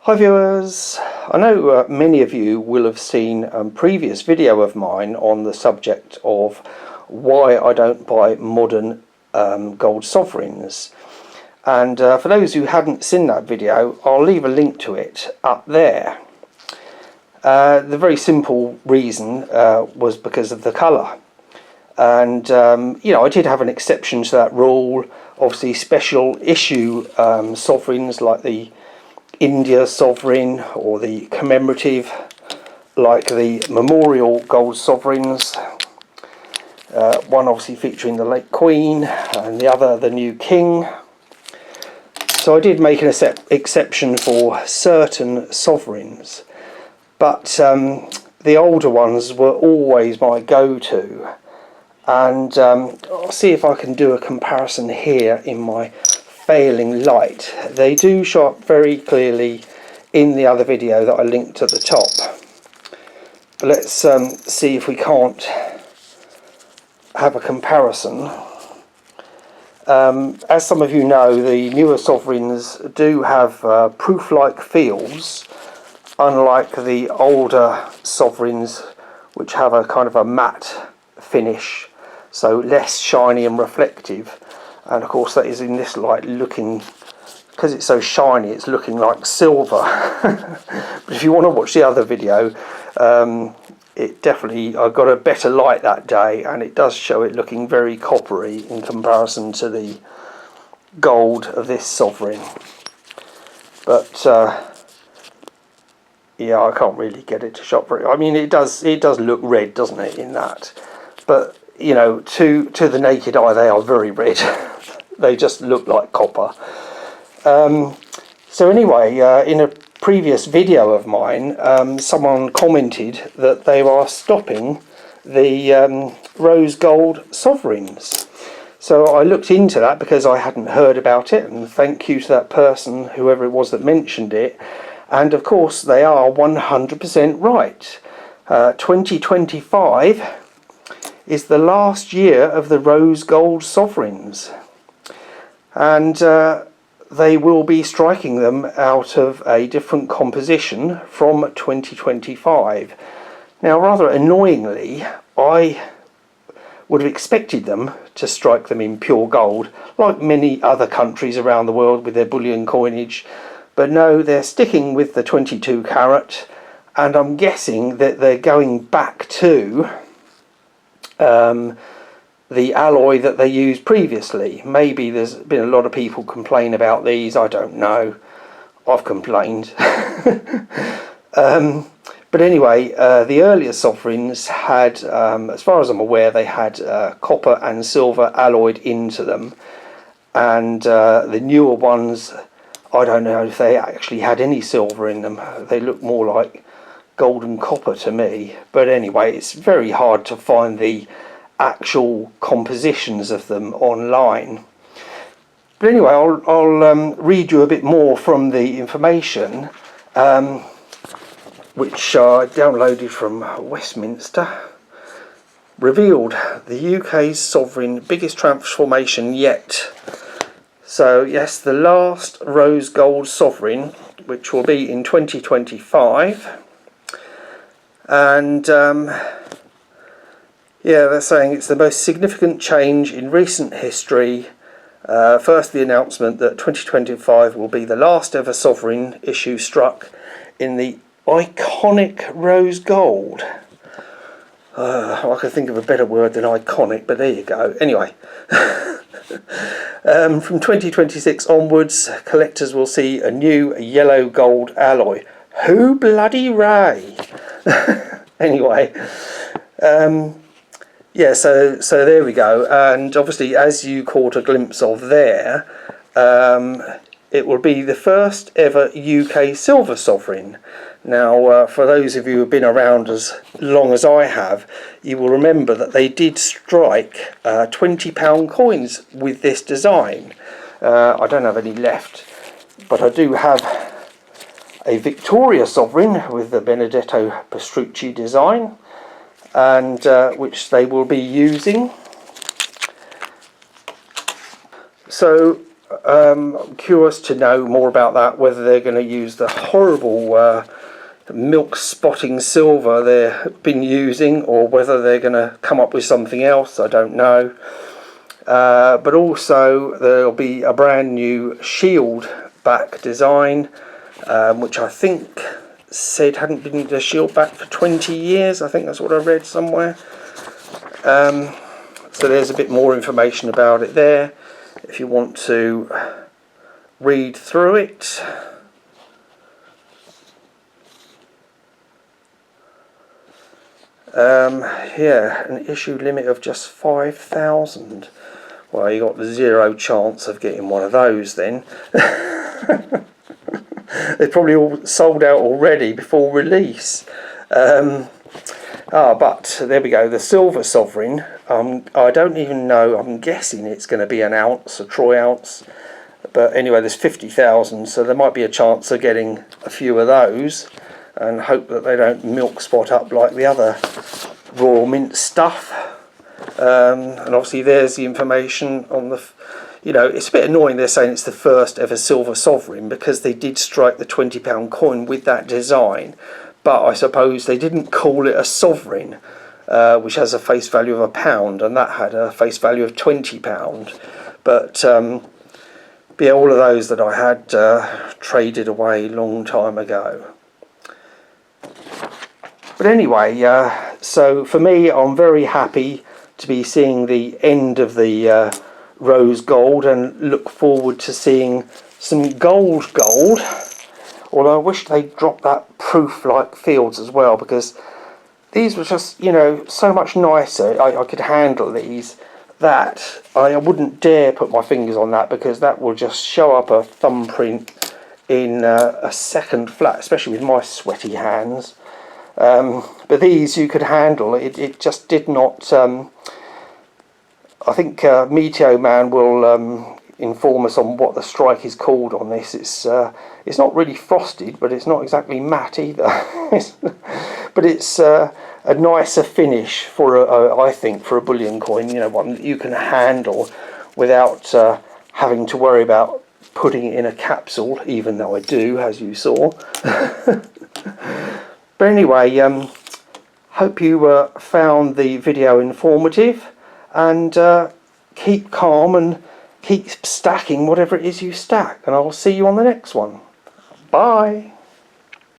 Hi viewers, I know many of you will have seen a previous video of mine on the subject of why I don't buy modern gold sovereigns, and for those who hadn't seen that video, I'll leave a link to it up there. The very simple reason was because of the colour, and I did have an exception to that rule. Obviously special issue sovereigns like the India sovereign or the commemorative like the memorial gold sovereigns, one obviously featuring the late Queen and the other the new King. So I did make an exception for certain sovereigns, but the older ones were always my go-to, and I'll see if I can do a comparison here in my failing light. They do show up very clearly in the other video that I linked at the top, but let's see if we can't have a comparison. As some of you know, the newer sovereigns do have proof-like feels, unlike the older sovereigns which have a kind of a matte finish, so less shiny and reflective. And of course that is in this light looking, because it's so shiny, it's looking like silver. But if you want to watch the other video, it definitely, I got a better light that day and it does show it looking very coppery in comparison to the gold of this sovereign. But yeah, I can't really get it to shop very, I mean it does look red, doesn't it, in that, but you know, to the naked eye they are very red. They just look like copper. So anyway, in a previous video of mine, someone commented that they are stopping the rose gold sovereigns. So I looked into that because I hadn't heard about it, and thank you to that person, whoever it was that mentioned it. And of course they are 100% right. 2025 is the last year of the rose gold sovereigns, and they will be striking them out of a different composition from 2025. Now, rather annoyingly, I would have expected them to strike them in pure gold, like many other countries around the world with their bullion coinage, but no, they're sticking with the 22 carat, and I'm guessing that they're going back to the alloy that they used previously. Maybe there's been a lot of people complain about these, I don't know. I've complained. But anyway, the earlier sovereigns had, as far as I'm aware, they had copper and silver alloyed into them, and the newer ones, I don't know if they actually had any silver in them. They look more like gold and copper to me. But anyway, it's very hard to find the actual compositions of them online. But anyway, I'll read you a bit more from the information which I downloaded from Westminster. Revealed the UK's sovereign biggest transformation yet. So yes, the last rose gold sovereign, which will be in 2025. And yeah, they're saying it's the most significant change in recent history. First, the announcement that 2025 will be the last ever sovereign issue struck in the iconic rose gold. I could think of a better word than iconic, but there you go. Anyway, from 2026 onwards, collectors will see a new yellow gold alloy. Who bloody ray? Anyway, yeah, so there we go. And obviously, as you caught a glimpse of there, it will be the first ever UK silver sovereign. Now, for those of you who have been around as long as I have, you will remember that they did strike £20 coins with this design. I don't have any left, but I do have a Victoria sovereign with the Benedetto Pastrucci design, and which they will be using. So I'm curious to know more about that, whether they're going to use the horrible milk spotting silver they've been using, or whether they're going to come up with something else. I don't know. But also there'll be a brand new shield back design, which I think said hadn't been the shield back for 20 years. I think that's what I read somewhere. So there's a bit more information about it there if you want to read through it. Yeah, an issue limit of just 5,000. Well, you got zero chance of getting one of those then. They're probably all sold out already before release. But there we go, the Silver Sovereign. I don't even know, I'm guessing it's going to be an ounce, a troy ounce. But anyway, there's 50,000, so there might be a chance of getting a few of those. And hope that they don't milk spot up like the other Royal Mint stuff. And obviously there's the information on the... it's a bit annoying they're saying it's the first ever Silver Sovereign, because they did strike the £20 coin with that design. But I suppose they didn't call it a sovereign, which has a face value of £1, and that had a face value of £20. But yeah, all of those that I had traded away a long time ago. But anyway, so for me, I'm very happy to be seeing the end of the rose gold, and look forward to seeing some gold. Although I wish they'd dropped that proof like fields as well, because these were just, so much nicer. I could handle these. That I wouldn't dare put my fingers on that, because that will just show up a thumbprint in a second flat, especially with my sweaty hands. But these you could handle. It just did not. I think Meteo Man will inform us on what the strike is called on this. It's not really frosted, but it's not exactly matte either. But it's a nicer finish for I think for a bullion coin. One that you can handle without having to worry about putting it in a capsule, even though I do, as you saw. But anyway, hope you found the video informative, and keep calm and keep stacking whatever it is you stack, and I'll see you on the next one. Bye.